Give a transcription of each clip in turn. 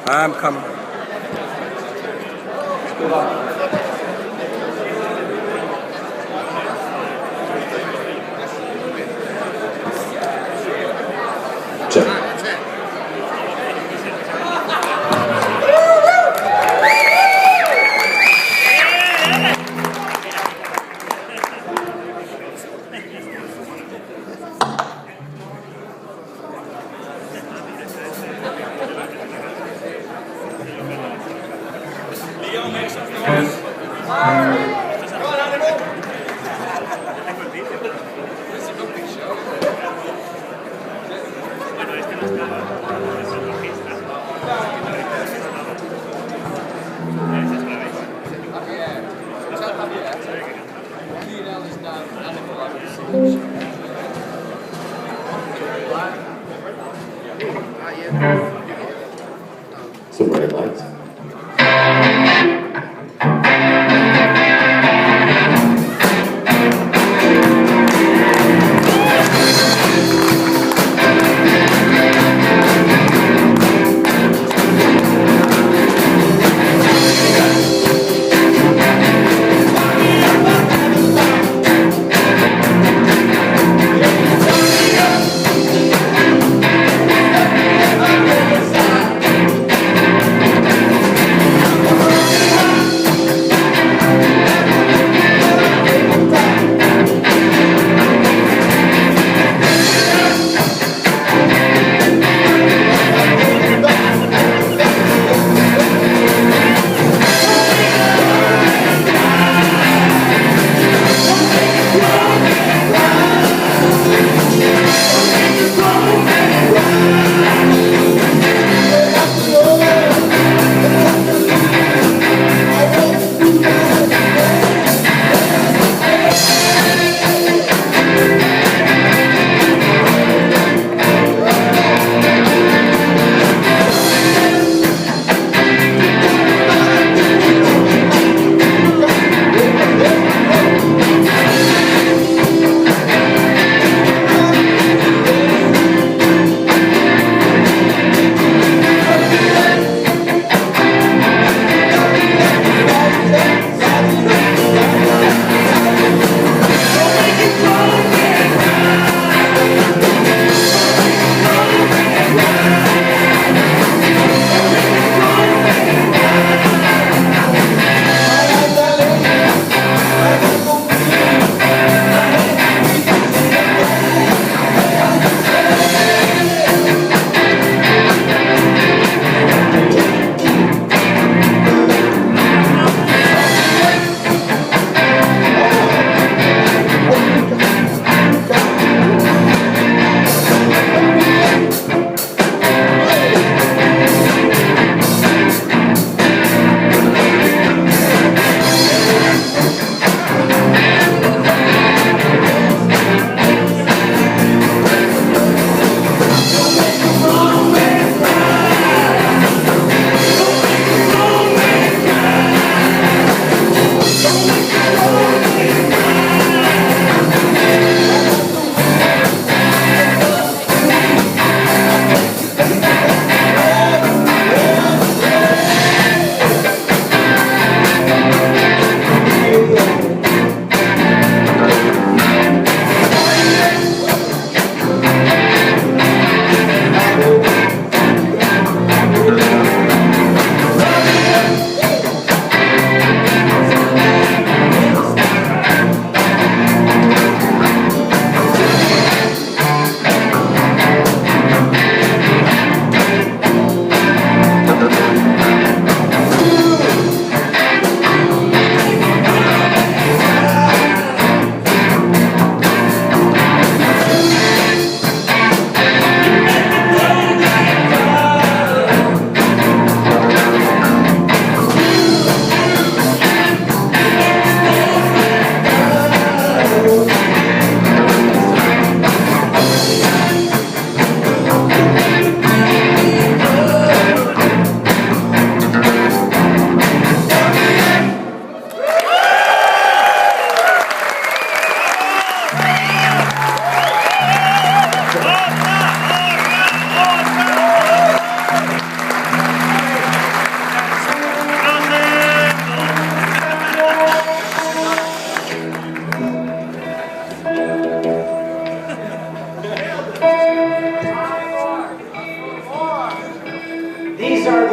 I'm coming. Check. Some red lights.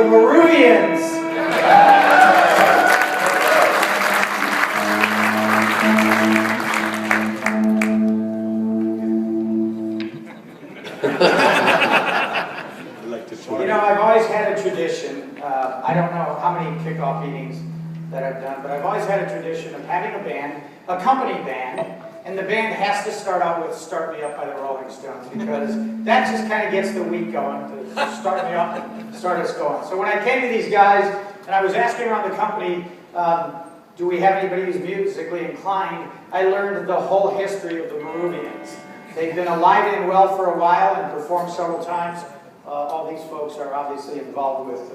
the Meruvians. You know, I've always had a tradition. I don't know how many kickoff meetings that I've done, but I've always had a tradition of having a band, a company band, and the band has to start out with "Start Me Up" by the Rolling Stones, because that just kind of gets the week going, to start me up and start us going. So when I came to these guys, and I was asking around the company, do we have anybody who's musically inclined, I learned the whole history of the Meruvians. They've been alive and well for a while and performed several times. All these folks are obviously involved with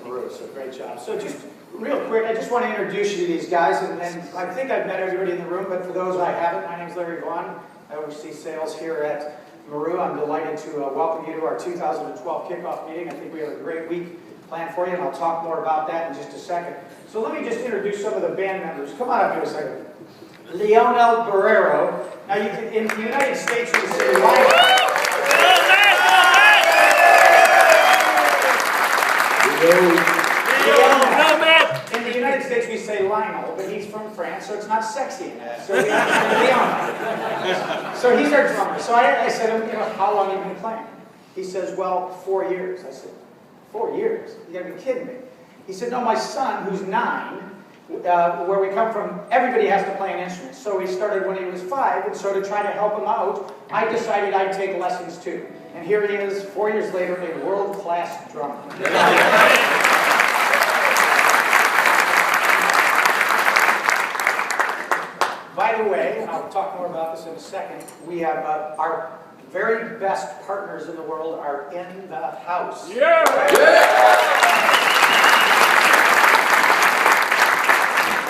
Meru, so great job. So just real quick, I just want to introduce you to these guys, and I think I've met everybody in the room, but for those I haven't, my name is Larry Vaughn. I oversee sales here at Meru. I'm delighted to welcome you to our 2012 kickoff meeting. I think we have a great week planned for you, and I'll talk more about that in just a second. So let me just introduce some of the band members. Come on up here a second. Leonel Barrero. Now, you can, in the United States, we say Lionel. In the United States, we say Lionel, but he's from France, so it's not sexy enough. So we have to say Leonel. So he's our drummer. So I said, you know, how long have you been playing? He says, well, 4 years. I said, 4 years? You gotta be kidding me. He said, no, my son, who's 9, where we come from, everybody has to play an instrument. So he started when he was 5, and so to try to help him out, I decided I'd take lessons too. And here he is, 4 years later, a world-class drummer. By the way, and I'll talk more about this in a second, we have our very best partners in the world are in the house. Yeah!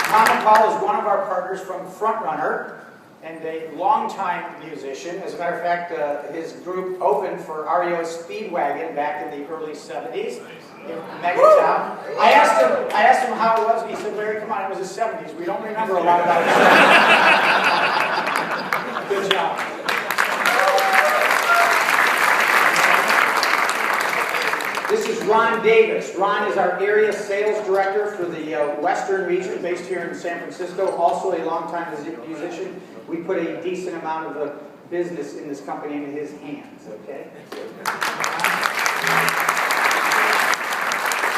Tom and Paul is one of our partners from Frontrunner, and a longtime musician. As a matter of fact, his group opened for REO Speedwagon back in the early 70s in Megatown. I asked him how it was, and he said, Larry, come on, it was the 70s. We don't remember a lot about it. Good job. This is Ron Davis. Ron is our area sales director for the Western region, based here in San Francisco, also a longtime musician. We put a decent amount of the business in this company into his hands, okay?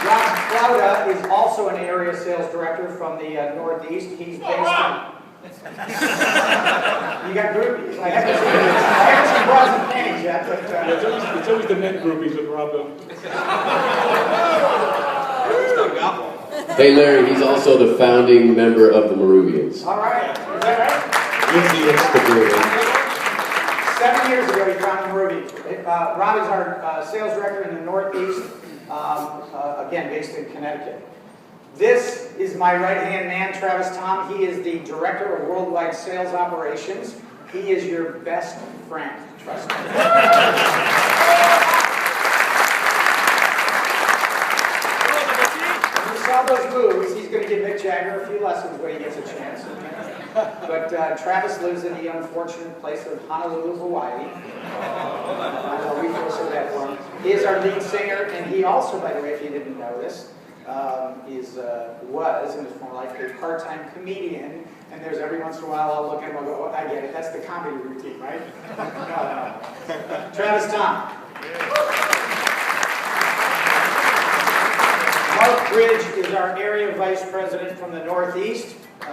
Rob Clauda is also an area sales director from the Northeast. He's based in... You got groupies. I haven't seen bras and panties yet, but... It's always the men groupies with Rob, though. Hey Larry, he's also the founding member of the Meruvians. All right. Is that right? Yes, the Meruvians. 7 years ago, he founded Meruvians. Rob is our sales director in the Northeast, again, based in Connecticut. This is my right-hand man, Travis Tom. He is the director of worldwide sales operations. He is your best friend, trust me. When you saw those moves, he's going to give Mick Jagger a few lessons when he gets a chance. But Travis lives in the unfortunate place of Honolulu, Hawaii. I know we feel so bad for him. He is our lead singer, and he also, by the way, if you didn't know this, was in his former life a part-time comedian, and there's every once in a while I'll look at him and go, oh, I get it, that's the comedy routine, right? No. Travis Tom. Mark Bridge is our area vice president from the Northeast. I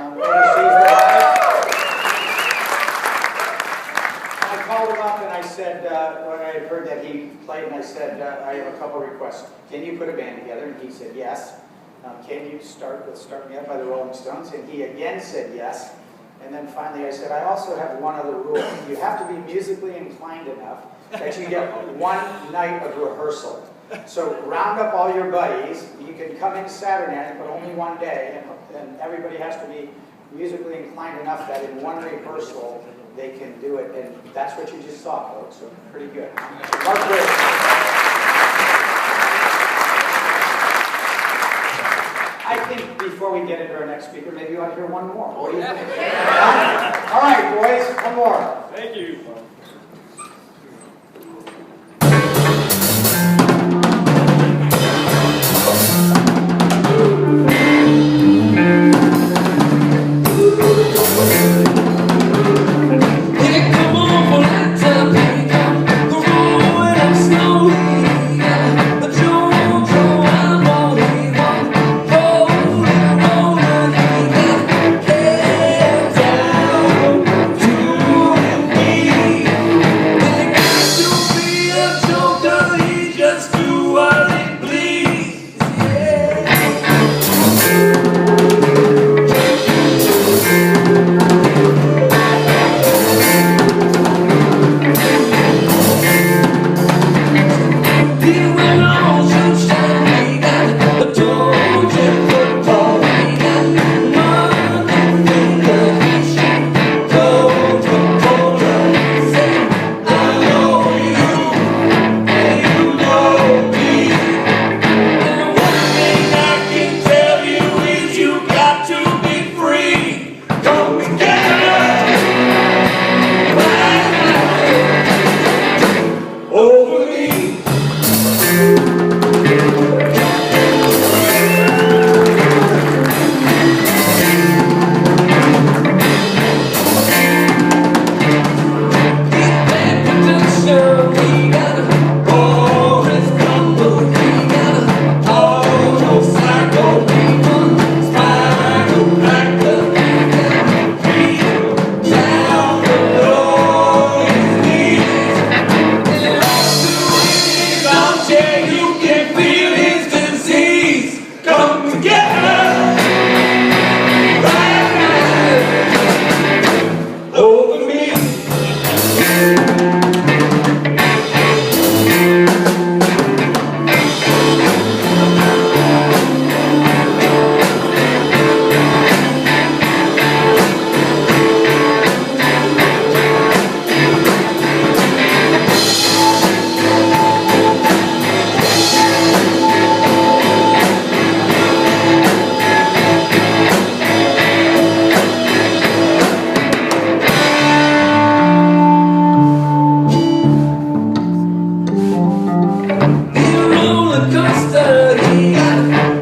called him up and I said, when I had heard that he played, and I said, I have a couple requests. Can you put a band together? And he said, yes. Can you start with Start Me Up by the Rolling Stones? And he again said yes. And then finally I said, I also have one other rule. You have to be musically inclined enough that you get one night of rehearsal. So round up all your buddies. You can come in Saturday night, but only one day. And everybody has to be musically inclined enough that in one rehearsal they can do it. And that's what you just saw, folks. So pretty good. Mark Bridge. I think before we get into our next speaker, maybe you want to hear one more. What do you think? All right, boys, one more. Thank you. roller coaster, he got